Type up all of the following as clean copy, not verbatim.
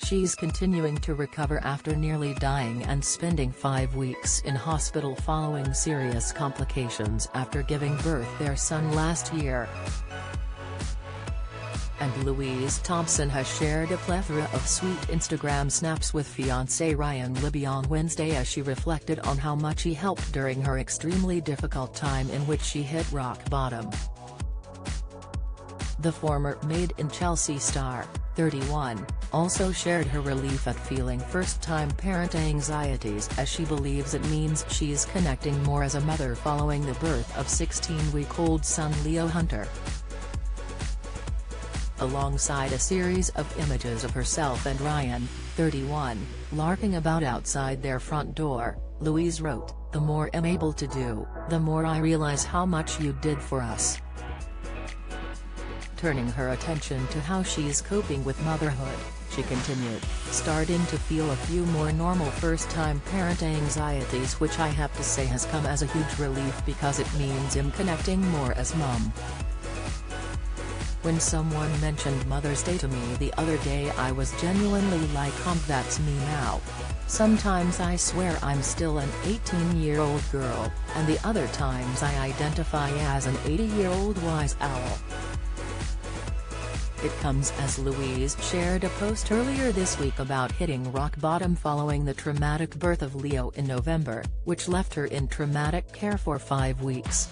she's continuing to recover after nearly dying and spending 5 weeks in hospital following serious complications after giving birth their son last year. And Louise Thompson has shared a plethora of sweet Instagram snaps with fiancé Ryan Libby on Wednesday as she reflected on how much he helped during her extremely difficult time in which she hit rock bottom. The former Made in Chelsea star, 31, also shared her relief at feeling first-time parent anxieties as she believes it means she's connecting more as a mother following the birth of 16-week-old son Leo Hunter. Alongside a series of images of herself and Ryan, 31, larking about outside their front door, Louise wrote, "The more I'm able to do, the more I realize how much you did for us." Turning her attention to how she's coping with motherhood, she continued, "Starting to feel a few more normal first-time parent anxieties, which I have to say has come as a huge relief because it means I'm connecting more as mum. When someone mentioned Mother's Day to me the other day, I was genuinely like, that's me now. Sometimes I swear I'm still an 18-year-old girl, and the other times I identify as an 80-year-old wise owl." It comes as Louise shared a post earlier this week about hitting rock bottom following the traumatic birth of Leo in November, which left her in traumatic care for 5 weeks.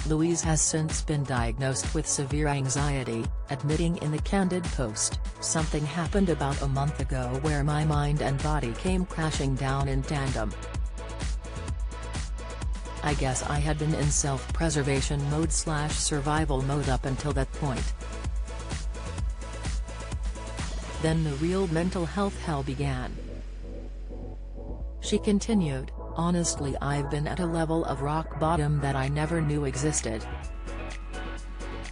Louise has since been diagnosed with severe anxiety, admitting in the candid post, "Something happened about a month ago where my mind and body came crashing down in tandem. I guess I had been in self-preservation mode/survival mode up until that point. Then the real mental health hell began." She continued, "Honestly, I've been at a level of rock bottom that I never knew existed.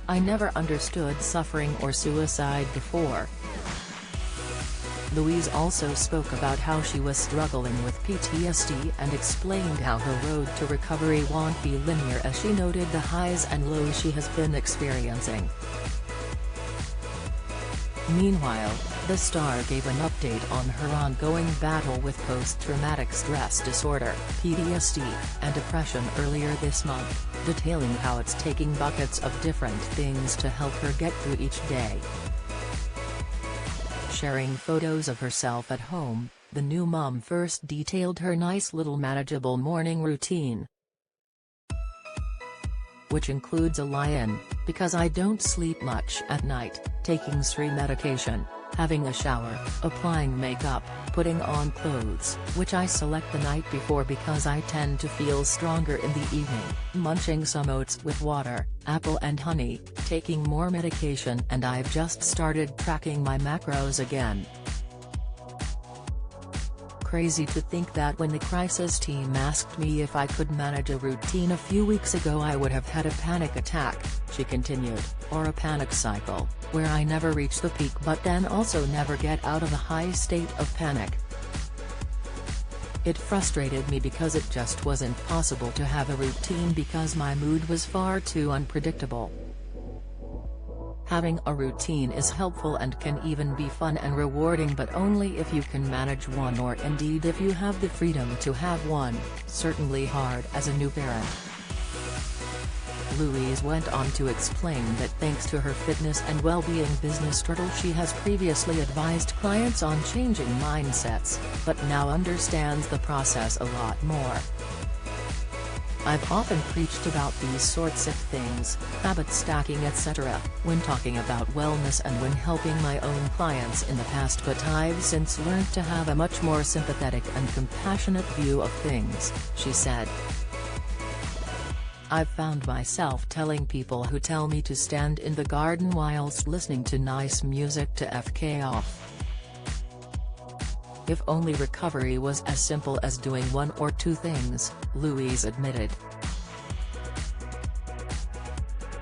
I never understood suffering or suicide before." Louise also spoke about how she was struggling with PTSD and explained how her road to recovery won't be linear as she noted the highs and lows she has been experiencing. Meanwhile, the star gave an update on her ongoing battle with post-traumatic stress disorder (PTSD) and depression earlier this month, detailing how it's taking buckets of different things to help her get through each day. Sharing photos of herself at home, the new mom first detailed her nice little manageable morning routine, which includes a lie-in, because I don't sleep much at night, taking 3 medication, having a shower, applying makeup, putting on clothes, which I select the night before because I tend to feel stronger in the evening, munching some oats with water, apple and honey, taking more medication, and I've just started tracking my macros again. Crazy to think that when the crisis team asked me if I could manage a routine a few weeks ago I would have had a panic attack," she continued, "or a panic cycle, where I never reach the peak but then also never get out of a high state of panic. It frustrated me because it just wasn't possible to have a routine because my mood was far too unpredictable. Having a routine is helpful and can even be fun and rewarding, but only if you can manage one, or indeed if you have the freedom to have one, certainly hard as a new parent." Louise went on to explain that thanks to her fitness and well-being business struggle she has previously advised clients on changing mindsets, but now understands the process a lot more. "I've often preached about these sorts of things, habit stacking etc., when talking about wellness and when helping my own clients in the past, but I've since learned to have a much more sympathetic and compassionate view of things," she said. "I've found myself telling people who tell me to stand in the garden whilst listening to nice music to FK off. If only recovery was as simple as doing 1 or 2 things," Louise admitted.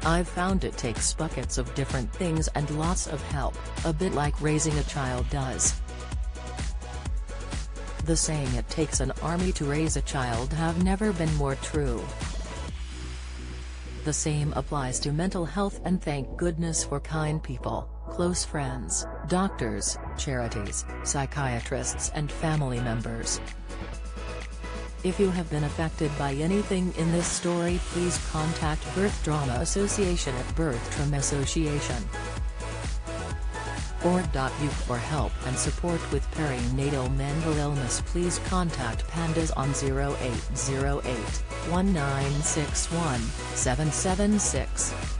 "I've found it takes buckets of different things and lots of help, a bit like raising a child does. The saying 'it takes an army to raise a child' have never been more true. The same applies to mental health, and thank goodness for kind people, close friends, doctors, charities, psychiatrists and family members. If you have been affected by anything in this story, please contact Birth Trauma Association at Birth Trauma Association. .uk for help and support with perinatal mental illness. Please contact Pandas on 0808 1961 776.